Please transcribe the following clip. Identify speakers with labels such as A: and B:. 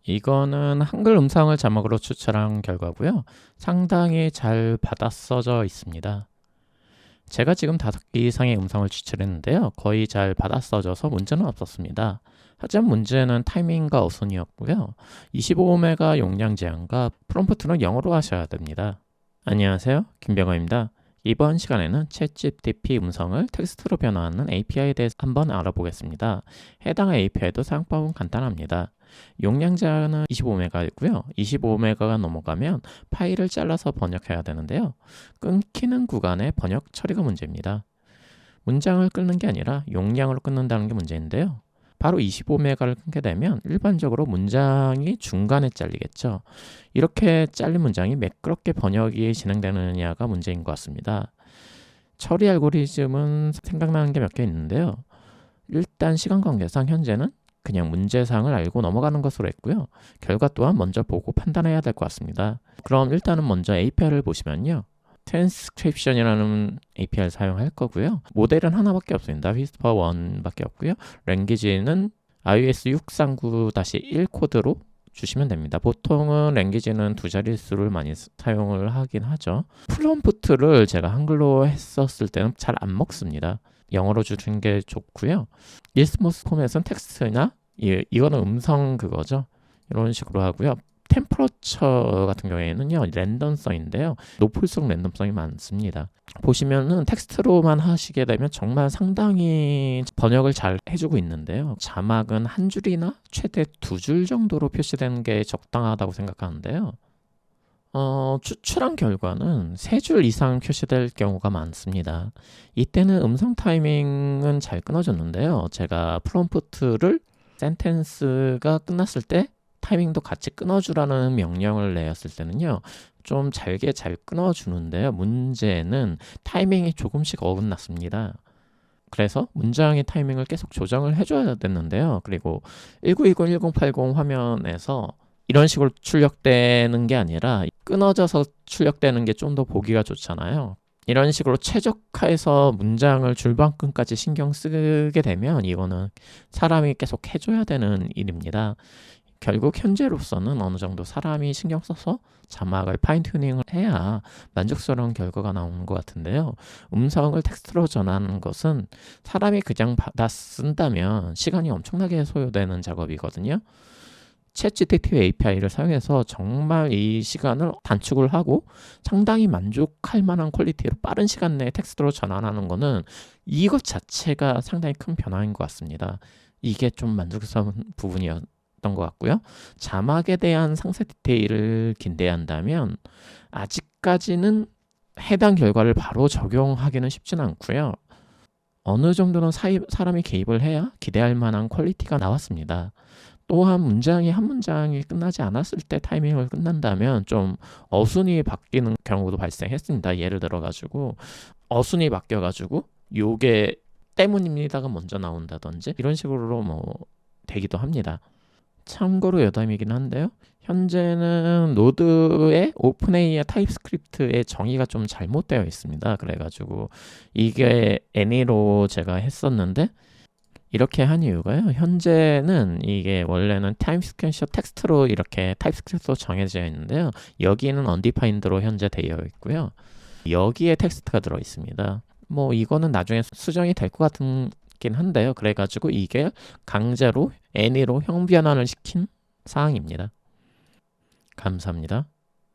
A: 이거는 한글 음성을 자막으로 추출한 결과고요. 상당히 잘 받아 써져 있습니다. 제가 지금 5개 이상의 음성을 추출했는데요. 거의 잘 받아 써져서 문제는 없었습니다. 하지만 문제는 타이밍과 어순이었고요. 25메가 용량 제한과 프롬프트는 영어로 하셔야 됩니다. 안녕하세요, 김병호입니다. 이번 시간에는 챗GPT 음성을 텍스트로 변화하는 API에 대해서 한번 알아보겠습니다. 해당 API도 사용법은 간단합니다. 용량 제한은 25메가이고요. 25메가가 넘어가면 파일을 잘라서 번역해야 되는데요. 끊기는 구간의 번역 처리가 문제입니다. 문장을 끊는 게 아니라 용량으로 끊는다는 게 문제인데요. 바로 25메가를 끊게 되면 일반적으로 문장이 중간에 잘리겠죠. 이렇게 잘린 문장이 매끄럽게 번역이 진행되느냐가 문제인 것 같습니다. 처리 알고리즘은 생각나는 게 몇 개 있는데요. 일단 시간 관계상 현재는 그냥 문제상을 알고 넘어가는 것으로 했고요. 결과 또한 먼저 보고 판단해야 될 것 같습니다. 그럼 일단은 먼저 API를 보시면요. 트랜스크립션이라는 API를 사용할 거고요. 모델은 하나밖에 없습니다. Whisper1밖에 없고요. 랭귀지는 iOS 639-1 코드로 주시면 됩니다. 보통은 랭귀지는 2자릿수를 많이 사용을 하긴 하죠. 프롬프트를 제가 한글로 했었을 때는 잘 안 먹습니다. 영어로 주는 게 좋고요. 일스모스 포맷은 텍스트나 이거는 음성 그거죠. 이런 식으로 하고요. 템퍼러처 같은 경우에는요, 랜덤성인데요. 높을수록 랜덤성이 많습니다. 보시면은 텍스트로만 하시게 되면 정말 상당히 번역을 잘 해주고 있는데요. 자막은 한 줄이나 최대 2줄 정도로 표시되는 게 적당하다고 생각하는데요. 추출한 결과는 3줄 이상 표시될 경우가 많습니다. 이때는 음성 타이밍은 잘 끊어졌는데요. 제가 프롬프트를 센텐스가 끝났을 때 타이밍도 같이 끊어주라는 명령을 내었을 때는요, 좀 잘게 잘 끊어주는데요. 문제는 타이밍이 조금씩 어긋났습니다. 그래서 문장의 타이밍을 계속 조정을 해줘야 됐는데요. 그리고 1920-1080 화면에서 이런 식으로 출력되는 게 아니라 끊어져서 출력되는 게 좀 더 보기가 좋잖아요. 이런 식으로 최적화해서 문장을 줄반끈까지 신경 쓰게 되면 이거는 사람이 계속 해줘야 되는 일입니다. 결국 현재로서는 어느 정도 사람이 신경 써서 자막을 파인튜닝을 해야 만족스러운 결과가 나오는 것 같은데요. 음성을 텍스트로 전하는 것은 사람이 그냥 받아 쓴다면 시간이 엄청나게 소요되는 작업이거든요. 챗GPT API를 사용해서 정말 이 시간을 단축을 하고 상당히 만족할 만한 퀄리티로 빠른 시간 내에 텍스트로 전환하는 것은 이것 자체가 상당히 큰 변화인 것 같습니다. 이게 좀 만족스러운 부분이었던 것 같고요. 자막에 대한 상세 디테일을 기대한다면 아직까지는 해당 결과를 바로 적용하기는 쉽지는 않고요. 어느 정도는 사람이 개입을 해야 기대할 만한 퀄리티가 나왔습니다. 또한 한 문장이 끝나지 않았을 때 타이밍을 끝난다면 좀 어순이 바뀌는 경우도 발생했습니다. 예를 들어가지고 어순이 바뀌어가지고 요게 때문입니다가 먼저 나온다든지 이런 식으로 되기도 합니다. 참고로 여담이긴 한데요. 현재는 노드의 오픈AI 타입스크립트의 정의가 좀 잘못되어 있습니다. 그래가지고 이게 애니로 제가 했었는데 이렇게 한 이유가요. 현재는 이게 원래는 타입스크립트 텍스트로 이렇게 타입스크립트로 정해져 있는데요. 여기는 undefined로 현재 되어 있고요. 여기에 텍스트가 들어 있습니다. 이거는 나중에 수정이 될 것 같긴 한데요. 그래가지고 이게 강제로 애니로 형변환을 시킨 사항입니다. 감사합니다.